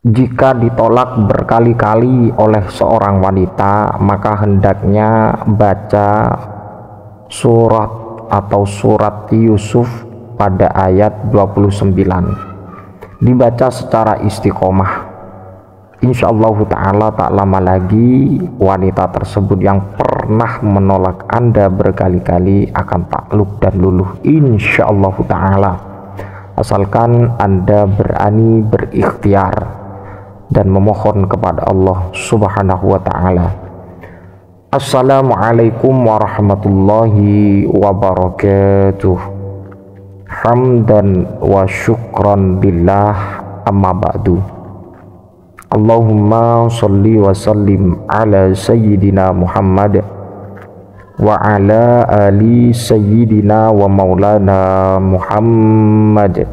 Jika ditolak berkali-kali oleh seorang wanita, maka hendaknya baca surat atau surat Yusuf pada ayat 29. Dibaca secara istiqomah. Insyaallah ta'ala tak lama lagi wanita tersebut yang pernah menolak Anda berkali-kali akan takluk dan luluh, insyaallah ta'ala, asalkan Anda berani berikhtiar dan memohon kepada Allah subhanahu wa ta'ala. Assalamualaikum warahmatullahi wabarakatuh. Hamdan wa syukran billah, amma ba'du. Allahumma salli wa sallim ala sayyidina Muhammad wa ala ali sayyidina wa maulana Muhammad.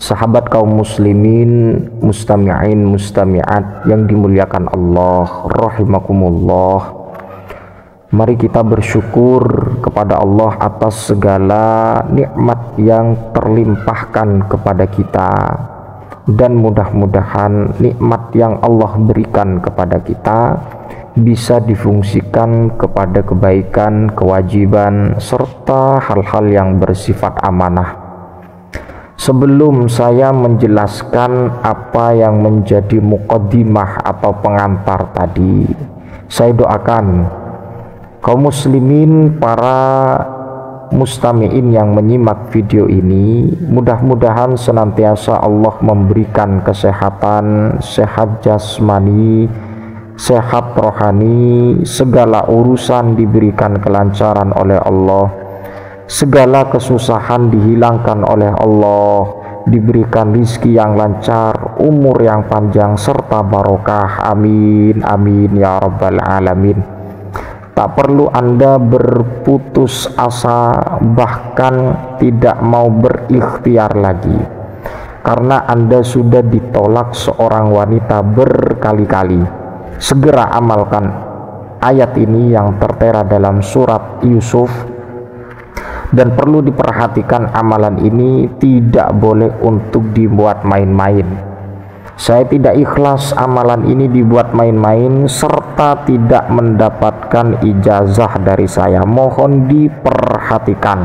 Sahabat kaum muslimin, mustami'in, mustami'at yang dimuliakan Allah rahimakumullah, mari kita bersyukur kepada Allah atas segala nikmat yang terlimpahkan kepada kita, dan mudah-mudahan nikmat yang Allah berikan kepada kita bisa difungsikan kepada kebaikan, kewajiban, serta hal-hal yang bersifat amanah. Sebelum saya menjelaskan apa yang menjadi muqaddimah atau pengantar tadi, saya doakan kaum muslimin, para mustami'in yang menyimak video ini, mudah-mudahan senantiasa Allah memberikan kesehatan, sehat jasmani, sehat rohani, segala urusan diberikan kelancaran oleh Allah, segala kesusahan dihilangkan oleh Allah, diberikan rizki yang lancar, umur yang panjang, serta barokah. Amin, amin ya rabbal alamin. Tak perlu Anda berputus asa, bahkan tidak mau berikhtiar lagi, karena Anda sudah ditolak seorang wanita berkali-kali. Segera amalkan ayat ini yang tertera dalam surat Yusuf, dan perlu diperhatikan amalan ini tidak boleh untuk dibuat main-main. Saya tidak ikhlas amalan ini dibuat main-main serta tidak mendapatkan ijazah dari saya. Mohon diperhatikan,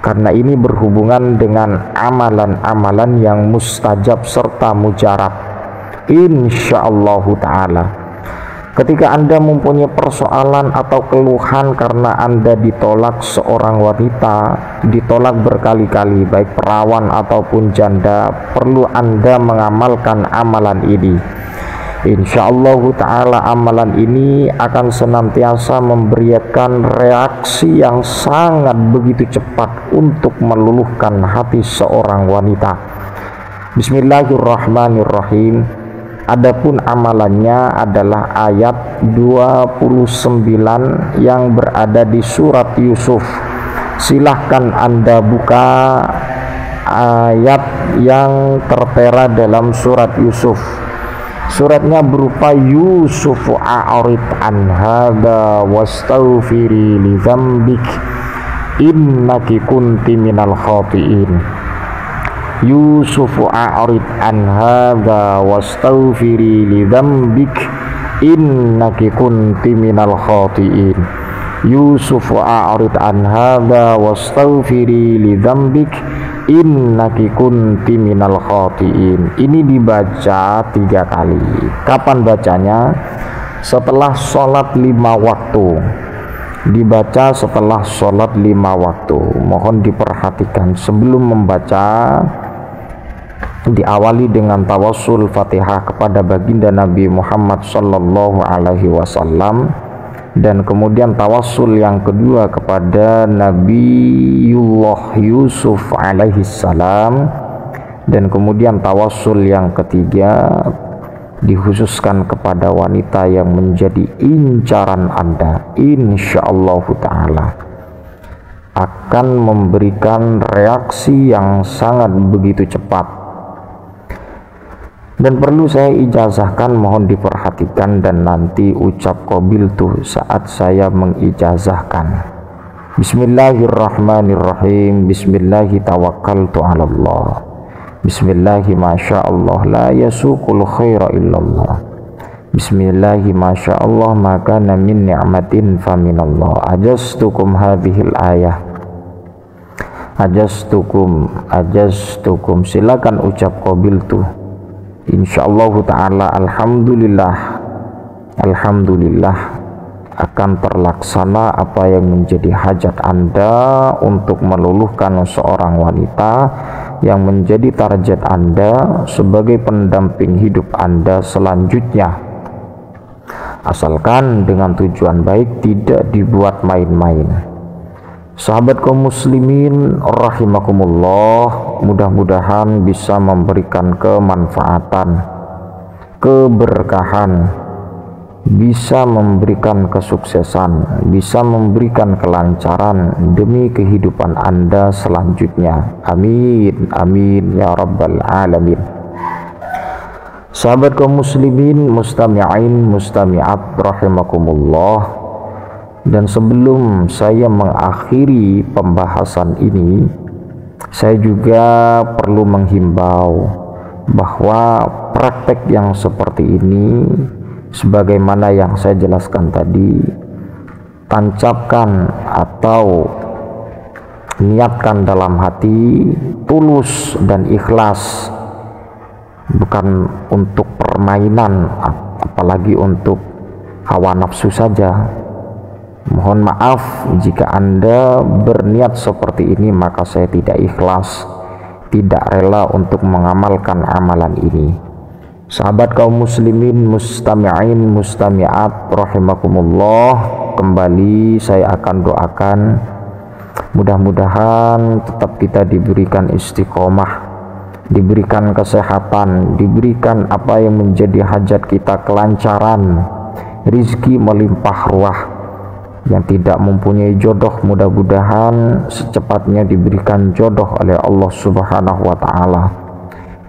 karena ini berhubungan dengan amalan-amalan yang mustajab serta mujarab, insyaallah ta'ala. Ketika Anda mempunyai persoalan atau keluhan karena Anda ditolak seorang wanita, ditolak berkali-kali, baik perawan ataupun janda, perlu Anda mengamalkan amalan ini. Insyaallah ta'ala amalan ini akan senantiasa memberikan reaksi yang sangat begitu cepat untuk meluluhkan hati seorang wanita. Bismillahirrahmanirrahim. Adapun amalannya adalah ayat 29 yang berada di surat Yusuf. Silahkan Anda buka ayat yang tertera dalam surat Yusuf. Suratnya berupa Yusuf a'rid an hadza wastaghfiri li dzambik innaki kunti minal khati'in. Yusuf a'rid an hadza wastaghfiri li dzambik innaki kunti minal khati'in. Yusuf a'rid an hadza wastaghfiri li dzambik innaki kunti minal khati'in. Ini dibaca 3 kali. Kapan bacanya? Setelah sholat 5 waktu. Dibaca setelah sholat 5 waktu. Mohon diperhatikan, sebelum membaca diawali dengan tawassul Fatihah kepada baginda Nabi Muhammad sallallahu alaihi wasallam, dan kemudian tawassul yang kedua kepada Nabiullah Yusuf alaihi salam, dan kemudian tawassul yang ketiga dikhususkan kepada wanita yang menjadi incaran Anda. Insyaallah ta'ala akan memberikan reaksi yang sangat begitu cepat. Dan perlu saya ijazahkan, mohon diperhatikan, dan nanti ucap qabil tuh saat saya mengijazahkan. Bismillahirrahmanirrahim. Bismillahi tawakkaltu 'alallah. Bismillahi masyaallah la yasuqul khaira illallah. Bismillahi masyaallah maka min ni'matin faminallah. Ajastukum hadhil ayah. Ajastukum, silakan ucap qabil tuh. Insyaallah taala alhamdulillah akan terlaksana apa yang menjadi hajat Anda untuk meluluhkan seorang wanita yang menjadi target Anda sebagai pendamping hidup Anda selanjutnya, asalkan dengan tujuan baik, tidak dibuat main-main. Sahabat kaum muslimin rahimakumullah, mudah-mudahan bisa memberikan kemanfaatan, keberkahan, bisa memberikan kesuksesan, bisa memberikan kelancaran demi kehidupan Anda selanjutnya. Amin, amin ya rabbal alamin. Sahabat kaum muslimin, mustami'in, mustami'at rahimakumullah, dan sebelum saya mengakhiri pembahasan ini, saya juga perlu menghimbau bahwa praktek yang seperti ini, sebagaimana yang saya jelaskan tadi, tancapkan atau niatkan dalam hati, tulus dan ikhlas, bukan untuk permainan, apalagi untuk hawa nafsu saja. Mohon maaf jika Anda berniat seperti ini, maka saya tidak ikhlas, tidak rela untuk mengamalkan amalan ini. Sahabat kaum muslimin, mustami'in, mustami'at rahimakumullah, kembali saya akan doakan mudah-mudahan tetap kita diberikan istiqomah, diberikan kesehatan, diberikan apa yang menjadi hajat kita, kelancaran, rizki melimpah ruah. Yang tidak mempunyai jodoh, mudah-mudahan secepatnya diberikan jodoh oleh Allah Subhanahu wa ta'ala.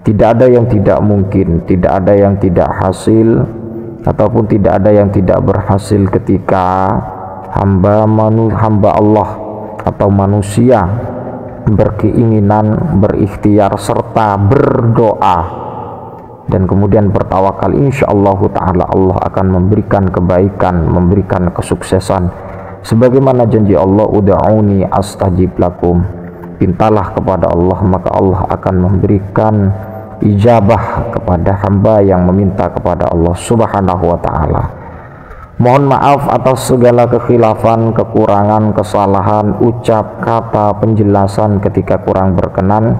Tidak ada yang tidak mungkin, tidak ada yang tidak hasil, ataupun tidak ada yang tidak berhasil ketika hamba Allah atau manusia berkeinginan, berikhtiar, serta berdoa, dan kemudian bertawakal. Insyaallah ta'ala Allah akan memberikan kebaikan, memberikan kesuksesan. Sebagaimana janji Allah, ud'auni astajib lakum, pintalah kepada Allah maka Allah akan memberikan ijabah kepada hamba yang meminta kepada Allah Subhanahu wa ta'ala. Mohon maaf atas segala kekhilafan, kekurangan, kesalahan, ucap, kata, penjelasan ketika kurang berkenan.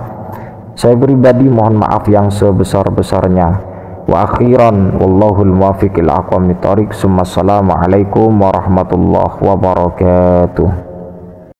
Saya pribadi mohon maaf yang sebesar-besarnya. Wa akhiran wallahul muwaffiq ila aqwamit thoriq. Assalamualaikum warahmatullahi wabarakatuh.